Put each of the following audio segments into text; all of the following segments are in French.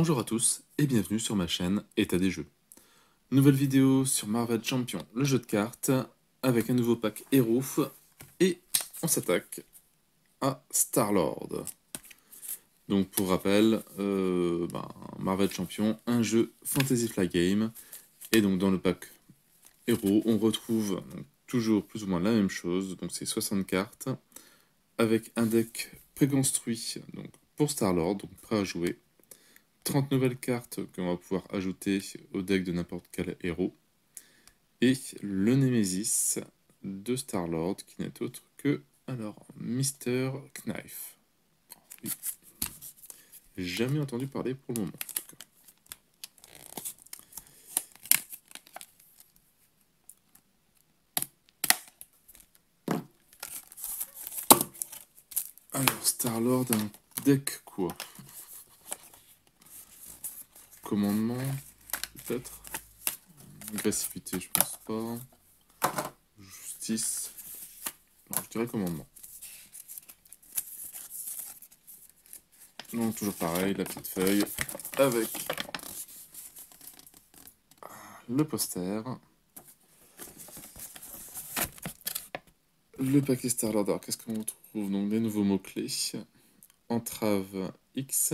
Bonjour à tous et bienvenue sur ma chaîne État des jeux. Nouvelle vidéo sur Marvel Champion, le jeu de cartes, avec un nouveau pack héros, et on s'attaque à Star-Lord. Donc pour rappel, Marvel Champion, un jeu Fantasy Flight Game, et donc dans le pack héros, on retrouve donc, toujours plus ou moins la même chose, donc c'est 60 cartes, avec un deck préconstruit donc, pour Star-Lord, donc prêt à jouer. 30 nouvelles cartes qu'on va pouvoir ajouter au deck de n'importe quel héros. Et le Nemesis de Star-Lord, qui n'est autre que, alors, Mr. Knife. Oui. Jamais entendu parler pour le moment, en tout cas. Alors, Star-Lord, un deck quoi? Commandement, peut-être. Agressivité, je pense pas. Justice. Non, je dirais commandement. Donc toujours pareil, la petite feuille avec le poster. Le paquet Star-Lord, alors qu'est-ce qu'on retrouve? Donc des nouveaux mots-clés. Entrave X.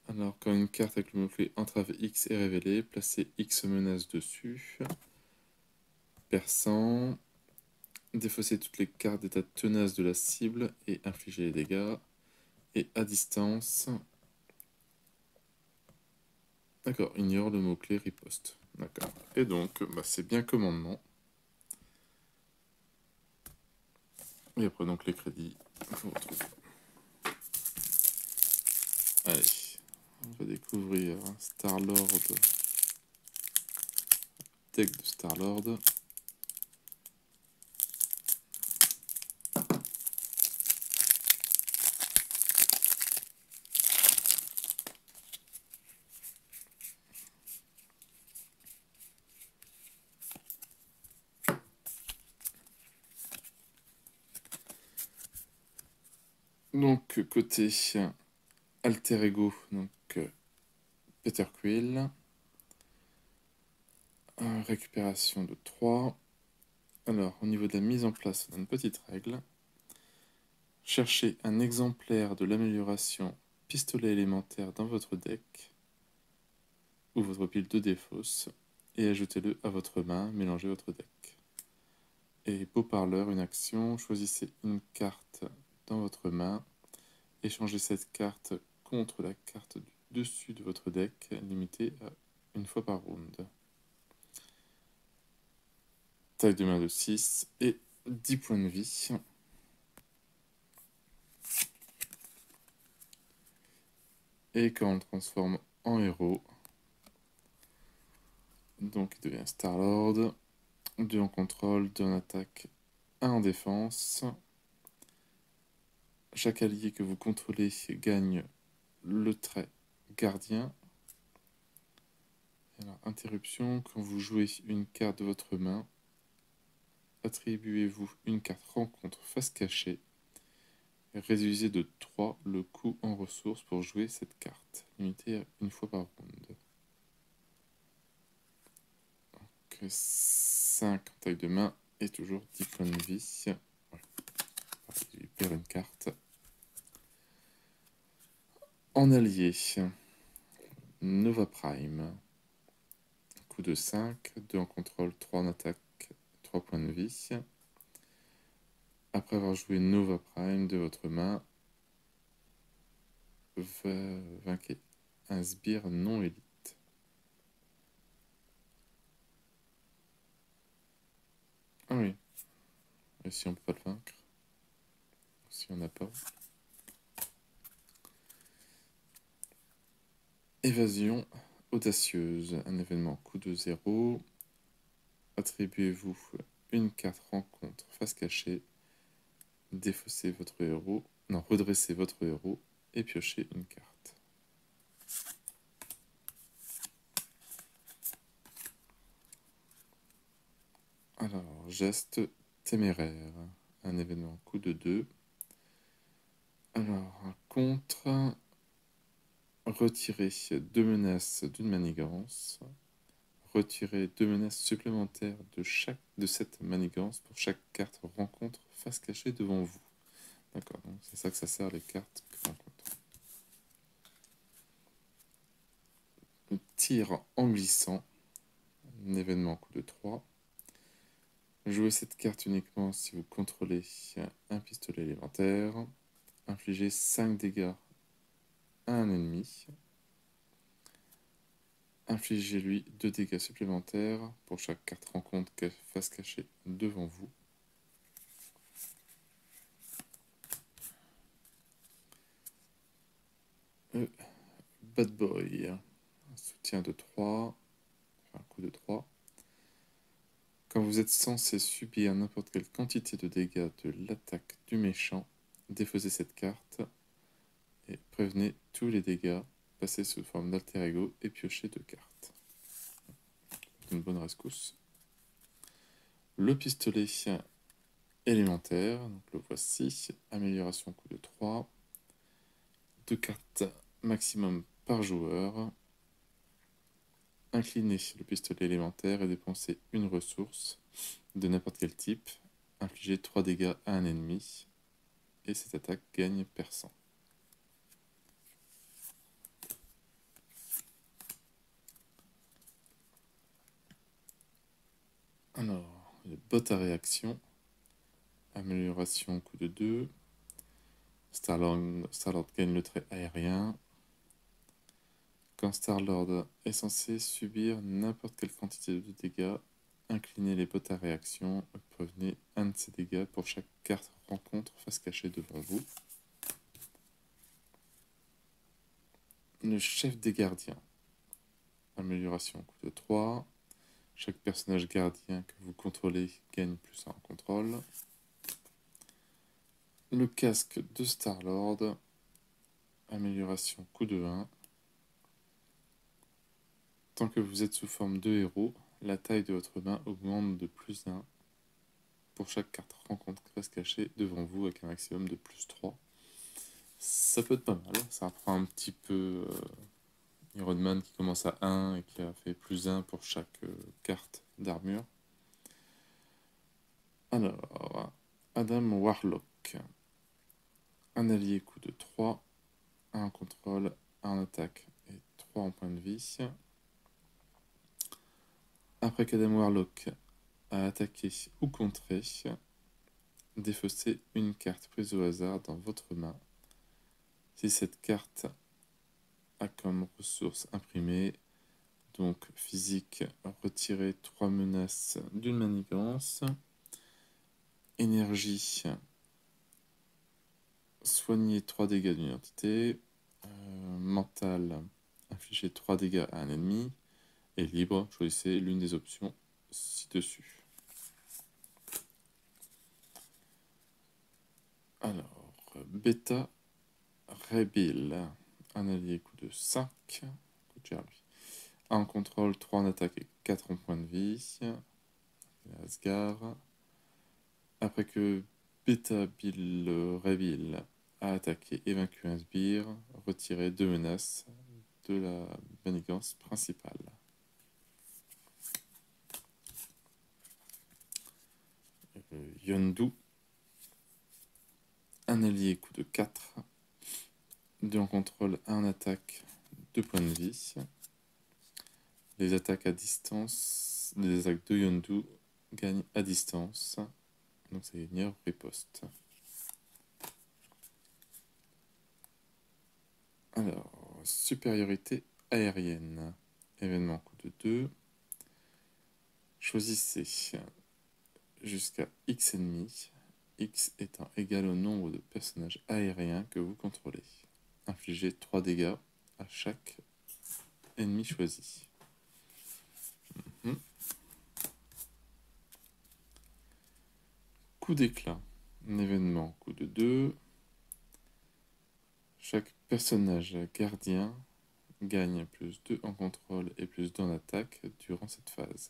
Alors quand une carte avec le mot-clé entrave X est révélée, placez X menaces dessus. Perçant. Défausser toutes les cartes d'état tenace de la cible et infliger les dégâts. Et à distance. D'accord, ignore le mot-clé riposte. D'accord. Et donc, c'est bien commandement. Et après donc les crédits qu'on retrouve. Allez, on va découvrir Star-Lord, deck de Star-Lord. Donc côté Alter Ego, donc Peter Quill. Récupération de 3. Alors, au niveau de la mise en place, on a une petite règle. Cherchez un exemplaire de l'amélioration pistolet élémentaire dans votre deck ou votre pile de défausse et ajoutez-le à votre main, mélangez votre deck. Et beau parleur, une action, choisissez une carte dans votre main, échangez cette carte contre la carte du dessus de votre deck, limitée à une fois par round. Taille de main de 6 et 10 points de vie. Et quand on le transforme en héros, donc il devient Star-Lord. 2 en contrôle, 2 en attaque, 1 en défense. Chaque allié que vous contrôlez gagne le trait gardien. Alors, interruption, quand vous jouez une carte de votre main, attribuez-vous une carte rencontre face cachée. Réduisez de 3 le coût en ressources pour jouer cette carte, limité à une fois par round. Donc 5 en taille de main et toujours 10 points de vie. Ouais. Il perd une carte. En allié, Nova Prime. Coup de 5, 2 en contrôle, 3 en attaque, 3 points de vie. Après avoir joué Nova Prime de votre main, vainquez un sbire non élite. Ah oui. Et si on peut pas le vaincre? Si on n'a pas. Évasion audacieuse. Un événement coup de 0. Attribuez-vous une carte rencontre face cachée. Défaussez votre héros. Non, redressez votre héros et piochez une carte. Alors, geste téméraire. Un événement coup de 2. Alors, contre Retirez 2 menaces d'une manigance. Retirez 2 menaces supplémentaires de cette manigance pour chaque carte rencontre face cachée devant vous. D'accord, donc c'est ça que ça sert les cartes rencontre. Tir en glissant. Un événement coup de 3. Jouez cette carte uniquement si vous contrôlez un pistolet élémentaire. Infligez 5 dégâts à un ennemi. Infligez-lui 2 dégâts supplémentaires pour chaque carte rencontre face cachée devant vous. Bad Boy, un soutien de 3, un coup de 3. Quand vous êtes censé subir n'importe quelle quantité de dégâts de l'attaque du méchant, défausez cette carte et prévenez tous les dégâts, passez sous forme d'alter ego et piochez 2 cartes. Une bonne rescousse. Le pistolet élémentaire, donc le voici, amélioration coup de 3, 2 cartes maximum par joueur. Inclinez le pistolet élémentaire et dépensez une ressource de n'importe quel type. Infligez 3 dégâts à un ennemi et cette attaque gagne perçant. Alors, les bottes à réaction. Amélioration coup de 2. Star-Lord gagne le trait aérien. Quand Star-Lord est censé subir n'importe quelle quantité de dégâts, inclinez les bottes à réaction et prévenez un de ces dégâts pour chaque carte rencontre face cachée devant vous. Le chef des gardiens. Amélioration coup de 3. Chaque personnage gardien que vous contrôlez gagne plus 1 en contrôle. Le casque de Star-Lord. Amélioration coup de 1. Tant que vous êtes sous forme de héros, la taille de votre main augmente de plus 1 pour chaque carte rencontre face cachée devant vous avec un maximum de plus 3. Ça peut être pas mal, ça reprend un petit peu Iron Man qui commence à 1 et qui a fait plus 1 pour chaque carte d'armure. Alors, Adam Warlock. Un allié coup de 3, 1 en contrôle, 1 en attaque et 3 en point de vie. Après qu'Adam Warlock a attaqué ou contré, défaussez une carte prise au hasard dans votre main. Si cette carte a comme ressource imprimée, donc physique, retirez 3 menaces d'une manigance. Énergie, soignez 3 dégâts d'une entité. Mental, infligez 3 dégâts à un ennemi. Et libre, choisissez l'une des options ci-dessus. Alors, Beta Rebill, un allié coup de 5, coûte cher lui. 1 en contrôle, 3 en attaque et 4 en point de vie. Asgard. Après que Beta Bill Rebill a attaqué et vaincu un sbire, retirez 2 menaces de la manigance principale. Yondu, un allié coup de 4, 2 en contrôle, 1 en attaque, 2 points de vie. Les attaques à distance, les attaques de Yondu gagnent à distance, donc c'est une riposte. Alors, supériorité aérienne, événement coup de 2. Choisissez jusqu'à X ennemis, X étant égal au nombre de personnages aériens que vous contrôlez. Infligez 3 dégâts à chaque ennemi choisi. Coup d'éclat, un événement coup de 2. Chaque personnage gardien gagne plus 2 en contrôle et plus 2 en attaque durant cette phase.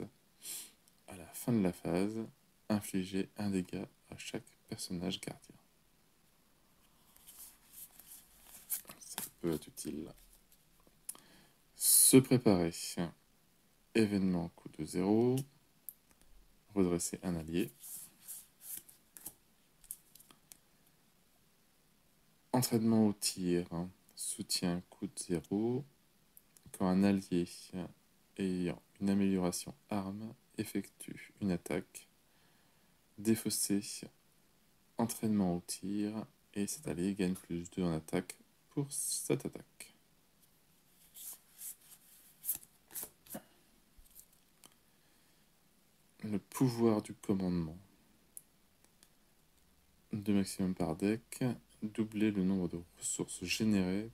À la fin de la phase, infligez un dégât à chaque personnage gardien. Ça peut être utile. Se préparer. Événement, coup de 0. Redresser un allié. Entraînement au tir. Soutien, coup de 0. Quand un allié ayant une amélioration arme effectue une attaque, défausser, entraînement au tir, et cet allié gagne +2 en attaque pour cette attaque. Le pouvoir du commandement. 2 maximum par deck. Doubler le nombre de ressources générées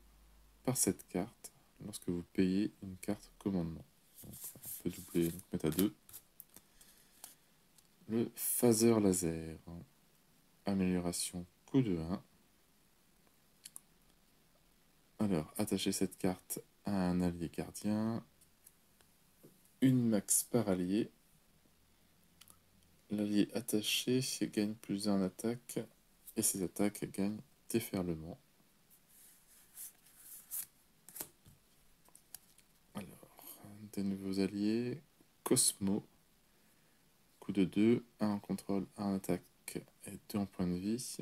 par cette carte lorsque vous payez une carte commandement. Donc, on peut doubler, donc mettre à 2. Le phaser laser. Amélioration coup de 1. Alors, attacher cette carte à un allié gardien. Une max par allié. L'allié attaché gagne +1 en attaque et ses attaques gagnent déferlement. Alors, des nouveaux alliés. Cosmo. Coup de 2, 1 en contrôle, 1 en attaque et 2 en point de vie.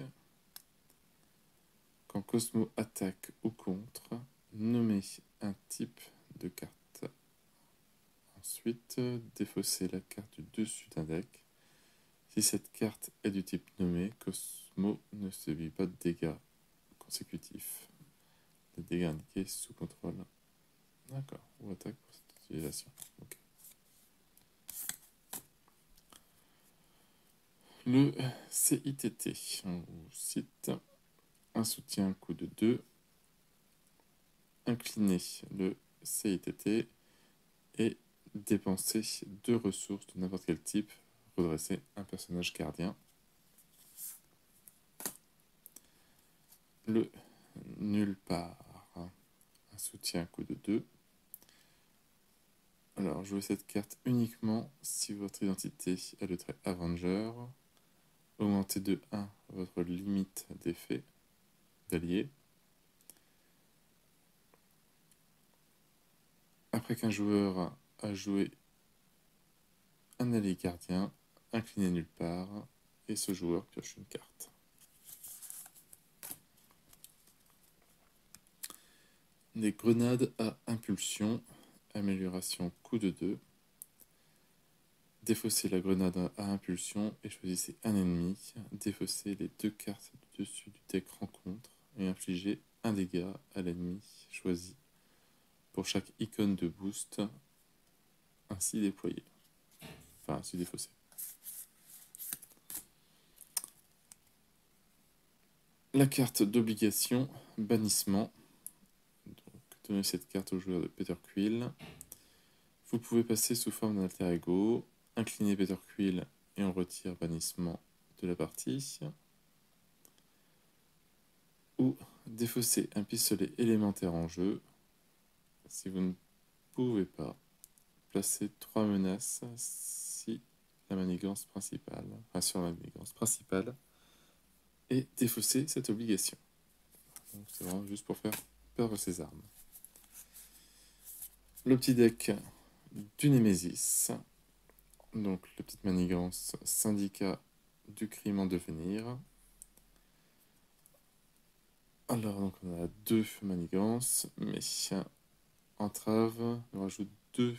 Quand Cosmo attaque ou contre, nommez un type de carte. Ensuite, défausser la carte du dessus d'un deck. Si cette carte est du type nommé, Cosmo ne subit pas de dégâts consécutifs. Les dégâts indiqués sous contrôle. D'accord, ou attaque pour cette utilisation. Okay. Le CITT, ou site, un soutien coup de 2. Incliner le CITT et dépenser 2 ressources de n'importe quel type. Redresser un personnage gardien. Le nulle part, un soutien coup de 2. Alors, jouez cette carte uniquement si votre identité est le trait Avenger. Augmentez de 1 votre limite d'effet d'allié. Après qu'un joueur a joué un allié gardien, inclinez nulle part et ce joueur pioche une carte. Des grenades à impulsion, amélioration coup de 2. Défaussez la grenade à impulsion et choisissez un ennemi. Défaussez les 2 cartes du dessus du deck rencontre et infligez un dégât à l'ennemi choisi pour chaque icône de boost ainsi déployé. Enfin, ainsi défaussé. La carte d'obligation, bannissement. Donc, donnez cette carte au joueur de Peter Quill. Vous pouvez passer sous forme d'un alter ego, incliner Peter Quill et on retire bannissement de la partie. Ou défausser un pistolet élémentaire en jeu. Si vous ne pouvez pas, placer 3 menaces si la manigance principale, enfin sur la manigance principale, et défausser cette obligation. C'est vraiment juste pour faire perdre ses armes. Le petit deck du Némésis. Donc, la petite manigance syndicat du crime en devenir. Alors, donc on a 2 manigances, mais entrave, on rajoute 2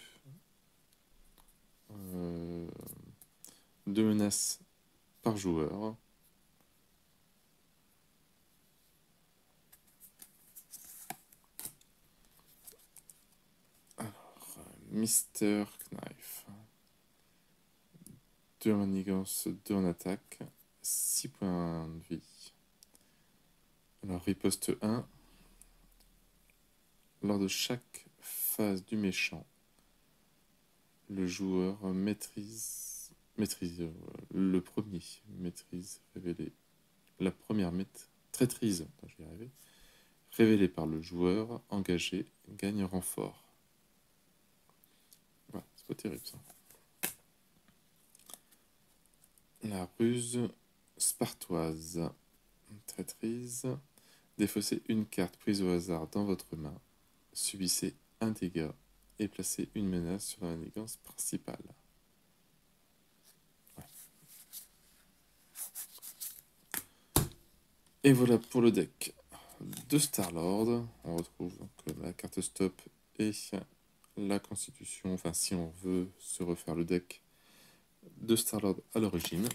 menaces par joueur. Mister Knife. 2 manigances, 2 en attaque, 6 points de vie. Alors, riposte 1. Lors de chaque phase du méchant, le joueur maîtrise le premier, maîtrise révélée. La première traîtrise, je vais y arriver, révélée par le joueur engagé, gagne renfort. Voilà, c'est pas terrible ça. La ruse spartoise. Traîtrise. Défaussez une carte prise au hasard dans votre main. Subissez un dégât et placer une menace sur la manigance principale. Ouais. Et voilà pour le deck de Star-Lord. On retrouve donc la carte stop et la constitution, enfin si on veut se refaire le deck de Star-Lord à l'origine.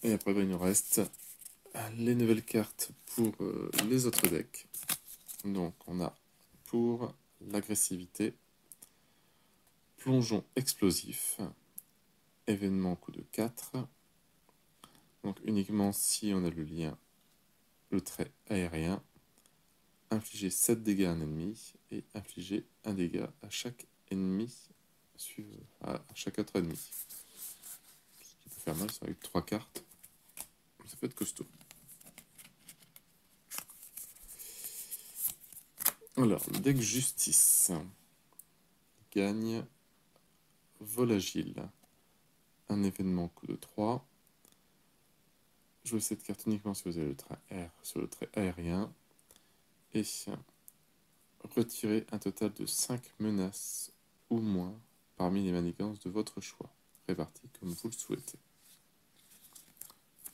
Et après, il nous reste les nouvelles cartes pour les autres decks. Donc, on a pour l'agressivité, plongeon explosif, événement coup de 4. Donc, uniquement si on a le lien, le trait aérien. Infliger 7 dégâts à un ennemi et infliger 1 dégât à chaque ennemi, à chaque autre ennemi. Ce qui peut faire mal, c'est avec 3 cartes. Ça peut être costaud. Alors, le deck Justice gagne vol agile. Un événement coup de 3. Jouez cette carte uniquement si vous avez le trait R sur le trait aérien. Et retirez un total de 5 menaces ou moins parmi les manigances de votre choix, réparties comme vous le souhaitez.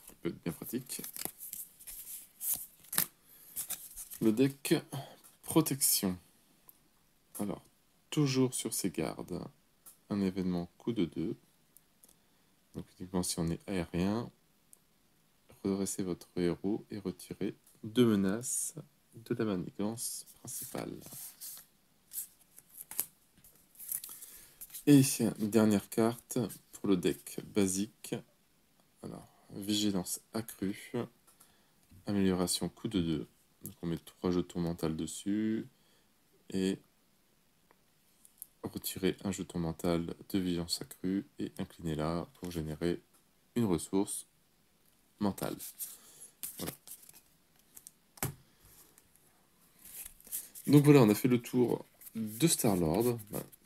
Ça peut être bien pratique. Le deck protection. Alors, toujours sur ses gardes, un événement coup de 2. Donc uniquement si on est aérien, redressez votre héros et retirez 2 menaces de la manigance principale. Et une dernière carte pour le deck basique. Alors, vigilance accrue, amélioration coup de 2. Donc on met 3 jetons mental dessus et retirer un jeton mental de vigilance accrue et inclinez-la pour générer une ressource mentale. Voilà. Donc voilà, on a fait le tour de Star-Lord.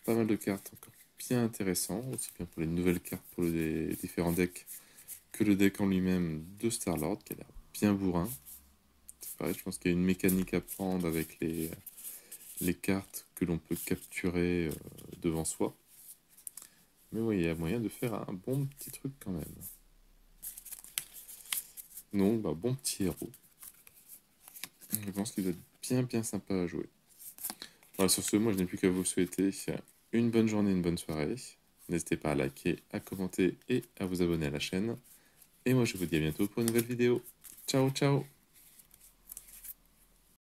Pas mal de cartes encore bien intéressantes, aussi bien pour les nouvelles cartes pour les différents decks que le deck en lui-même de Star-Lord, qui a l'air bien bourrin. C'est pareil, je pense qu'il y a une mécanique à prendre avec les cartes que l'on peut capturer devant soi. Mais oui, il y a moyen de faire un bon petit truc quand même. Non, bon petit héros. Je pense qu'il doit être bien sympa à jouer. Voilà, sur ce, moi je n'ai plus qu'à vous souhaiter une bonne journée, une bonne soirée. N'hésitez pas à liker, à commenter et à vous abonner à la chaîne. Et moi je vous dis à bientôt pour une nouvelle vidéo. Ciao ciao.